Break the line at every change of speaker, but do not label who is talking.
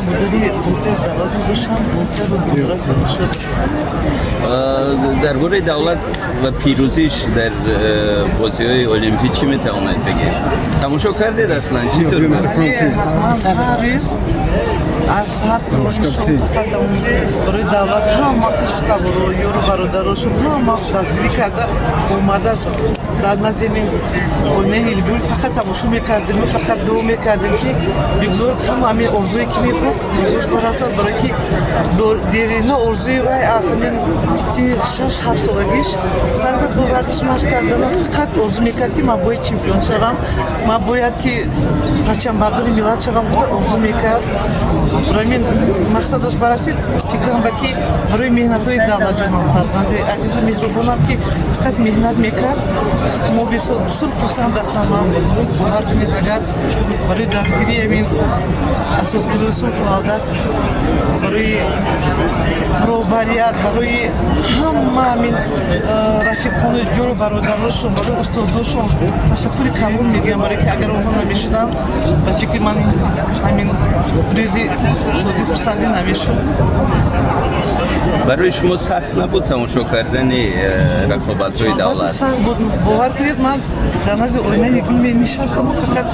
مدیری بوده زبان باشم بوده رو دیگران شد.
درباره دولت و پیروزیش در بازی‌های المپیک چی میتواند بگید؟ تماشا کردید اصلا چطور؟
من هر روز از هر کنشون فقط برای دولت هم مخصوص کابل یورو برادرشون هم دستگیری کرده اومده در نتیجه علمه هیلبول فقط تماشا میکردیم فقط دو میکردیم که بگذار هم همین ارزویی که میخواست ارزوش برسد برای که دیرینه ارزوی وای اصلا 6-7 سالگیش سرگرد با ورزش مشق کردن فقط ارزو میکرد که من باید چمپیون شوم من باید که پرچم برداری ملت شوم ارزو میکرد برای من مقصدش برسید فکرم با که برای مهنت های دولت جانم فرزند عزیز و مهربانم که فقط مهنت میکرد ما بسیار خرسند هستم من هر کنید اگر برای دستگیری همین اساسگیری صلح و عدالت برای برابریت برای همه همین رفیقان جور برادرشون برای استادشون تشکر کامل میگم برای که اگر اونها نمیشدن به فکر من همین ریزی شدی خرسندی نمیشد.
برای شما سخت نبود تماشا کردن رقابت‌های دولت؟
سخت بود باور کنید من در نزد آینه گل می نشستم فقط